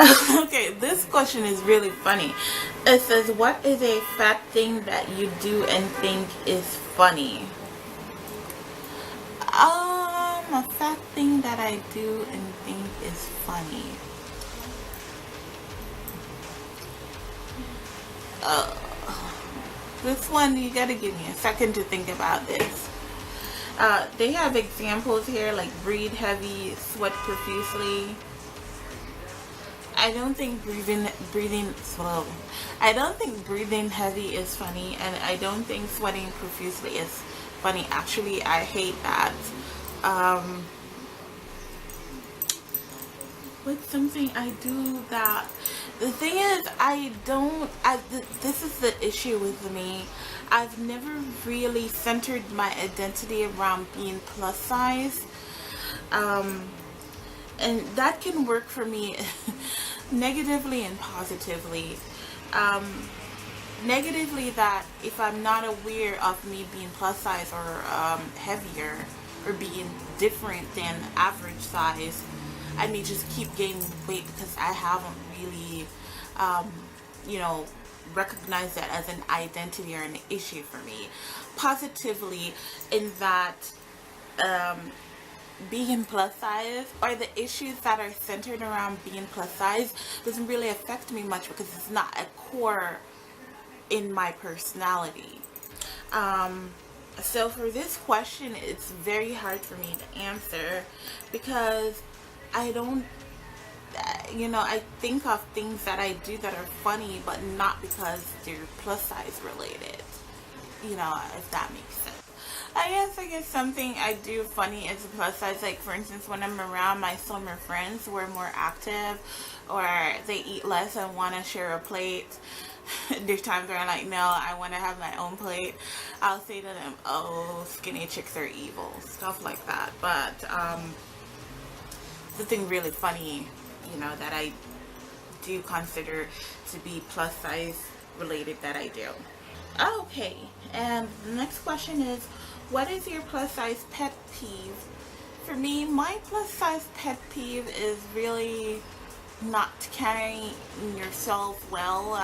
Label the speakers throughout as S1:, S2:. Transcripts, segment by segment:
S1: Okay, this question is really funny. It says, what is a fat thing that you do and think is funny? A fat thing that I do and think is funny. Uh, this one, you gotta give me a second to think about this. They have examples here like breathe heavy, sweat profusely. I don't think breathing slow. I don't think breathing heavy is funny, and I don't think sweating profusely is funny. Actually, I hate that. Um, what's something I do that? The thing is, I don't. This is the issue with me. I've never really centered my identity around being plus size. Um, and that can work for me negatively and positively. Um, Negatively, that if I'm not aware of me being plus size or heavier or being different than average size, I may just keep gaining weight because I haven't really, um, you know, recognized that as an identity or an issue for me. Positively, in that um, being plus size or the issues that are centered around being plus size doesn't really affect me much because it's not a core in my personality. Um, so for this question, it's very hard for me to answer because I don't, I think of things that I do that are funny, but not because they're plus size related, if that makes sense. I guess something I do funny is a plus size. Like, for instance, when I'm around my slimmer friends who are more active or they eat less and want to share a plate, there's times where I'm like, no, I want to have my own plate. I'll say to them, oh, skinny chicks are evil, stuff like that. But something really funny, that I do consider to be plus size related that I do. Okay, and the next question is, what is your plus size pet peeve? For me, my plus size pet peeve is really not carrying yourself well,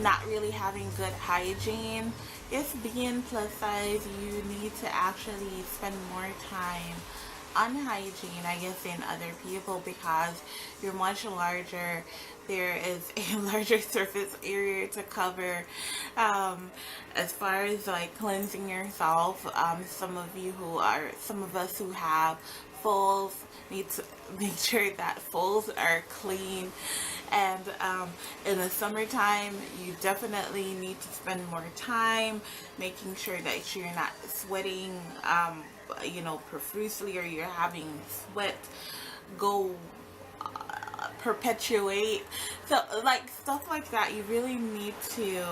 S1: not really having good hygiene. If being plus size, you need to actually spend more time on hygiene, I guess, than other people because you're much larger. There is a larger surface area to cover. As far as like cleansing yourself, some of us who have foals need to make sure that foals are clean. And in the summertime, you definitely need to spend more time making sure that you're not sweating, profusely, or you're having sweat go perpetuate. So, like, stuff like that, you really need to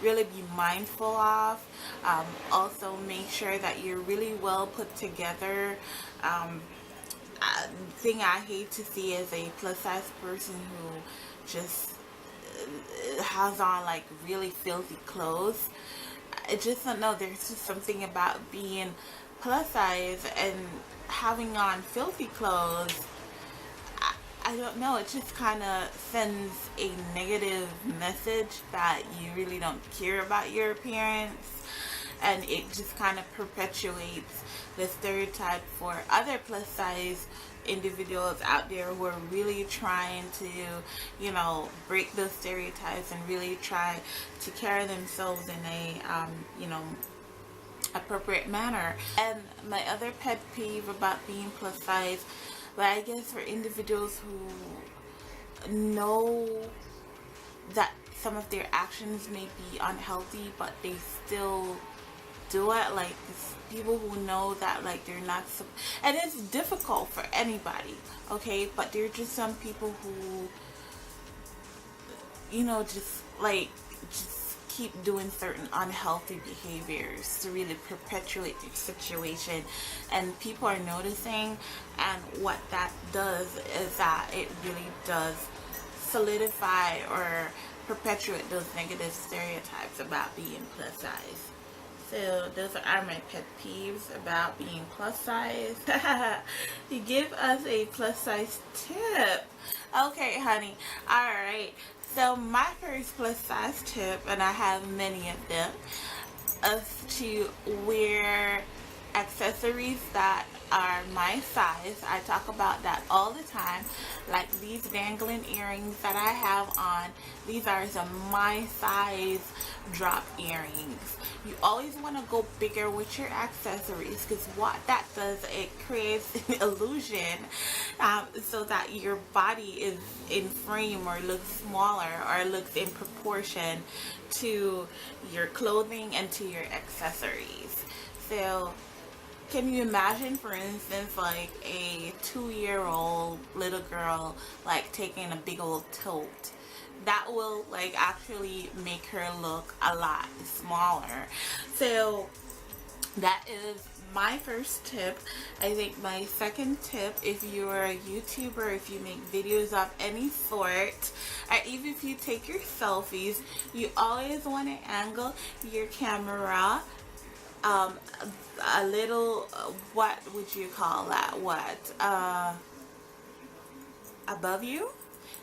S1: really be mindful of. Also, make sure that you're really well put together. Thing I hate to see is a plus size person who just has on like really filthy clothes. I just don't know. There's just something about being plus size and having on filthy clothes. I don't know. It just kind of sends a negative message that you really don't care about your appearance. And it just kind of perpetuates the stereotype for other plus size individuals out there who are really trying to, break those stereotypes and really try to carry themselves in a, appropriate manner. And my other pet peeve about being plus size, but I guess for individuals who know that some of their actions may be unhealthy, but they still do it, like people who know that like they're not, and it's difficult for anybody, okay, but there are just some people who, just keep doing certain unhealthy behaviors to really perpetuate the situation, and people are noticing, and what that does is that it really does solidify or perpetuate those negative stereotypes about being plus size. So those are my pet peeves about being plus size. You give us a plus size tip. Okay, honey. Alright. So my first plus size tip, and I have many of them, is to wear accessories that are my size. I talk about that all the time. Like these dangling earrings that I have on. These are some my size drop earrings. You always want to go bigger with your accessories, because what that does, it creates an illusion, so that your body is in frame or looks smaller or looks in proportion to your clothing and to your accessories. So can you imagine, for instance, like a 2-year-old little girl like taking a big old tote? That will like actually make her look a lot smaller. So that is my first tip. I think my second tip, if you're a YouTuber, if you make videos of any sort, or even if you take your selfies, you always want to angle your camera a little, what would you call that? Above you?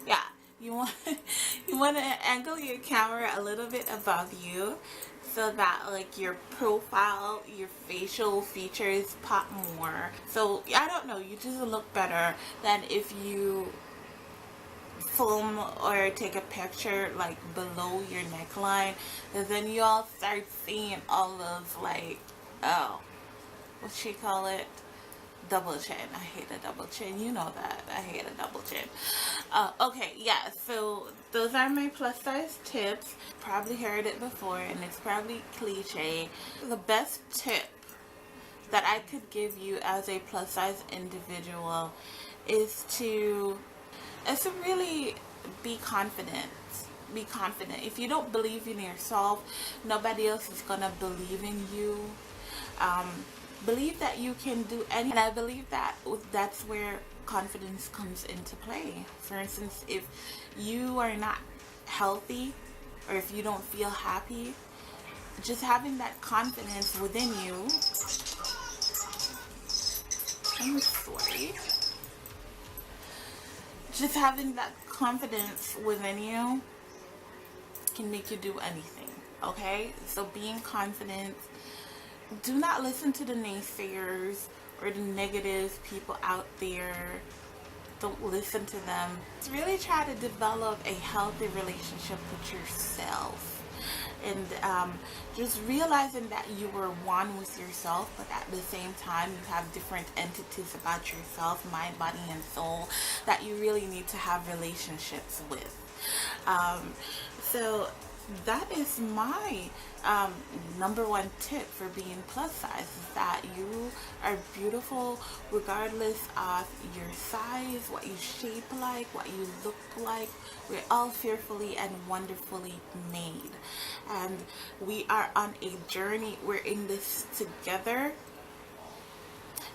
S1: Yeah. You want you want to angle your camera a little bit above you, so that like your profile, your facial features pop more. So I don't know, you just look better than if you film or take a picture like below your neckline, and then you all start seeing all of like, oh, what she call it, double chin. I hate a double chin. You know that. I hate a double chin. Okay, yeah. So those are my plus size tips. Probably heard it before, and it's probably cliche. The best tip that I could give you as a plus size individual is to really be confident. Be confident. If you don't believe in yourself, nobody else is gonna believe in you. Believe that you can do anything, and I believe that that's where confidence comes into play. For instance, if you are not healthy, or if you don't feel happy, just having that confidence within you, I'm sorry, just having that confidence within you can make you do anything. Okay, so being confident. Do not listen to the naysayers or the negative people out there. Don't listen to them. Just really try to develop a healthy relationship with yourself. And just realizing that you are one with yourself, but at the same time you have different entities about yourself, mind, body, and soul, that you really need to have relationships with. So that is my number one tip for being plus size, is that you are beautiful regardless of your size, what you shape like, what you look like. We're all fearfully and wonderfully made, and we are on a journey. We're in this together,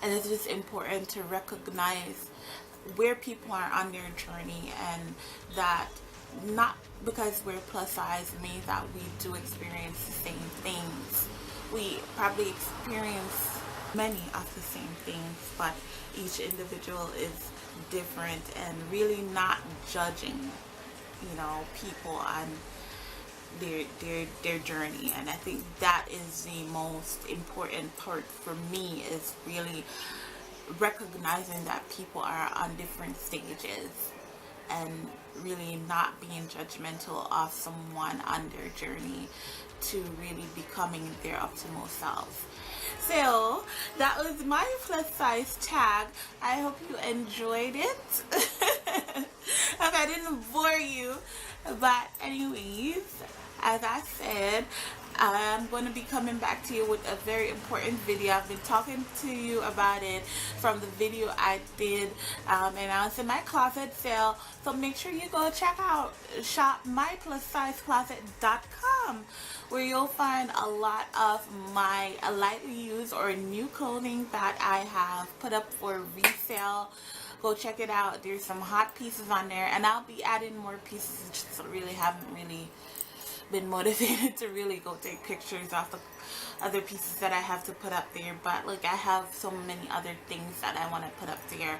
S1: and it's just important to recognize where people are on their journey, and that not because we're plus size means that we do experience the same things. We probably experience many of the same things, but each individual is different, and really not judging, people on their journey. And I think that is the most important part for me, is really recognizing that people are on different stages, and really not being judgmental of someone on their journey to really becoming their optimal self. So that was my plus size tag. I hope you enjoyed it. Hope I didn't bore you. But anyways, as I said, I'm going to be coming back to you with a very important video. I've been talking to you about it from the video I did, and I was in my closet sale. So make sure you go check out shopmyplussizecloset.com, where you'll find a lot of my lightly used or new clothing that I have put up for resale. Go check it out. There's some hot pieces on there, and I'll be adding more pieces. Just really haven't been motivated to really go take pictures of the other pieces that I have to put up there. But like, I have so many other things that I want to put up there.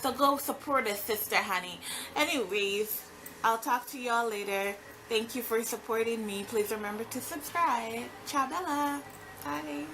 S1: So go support a sister, honey. Anyways, I'll talk to y'all later. Thank you for supporting me. Please remember to subscribe. Ciao, Bella. Bye.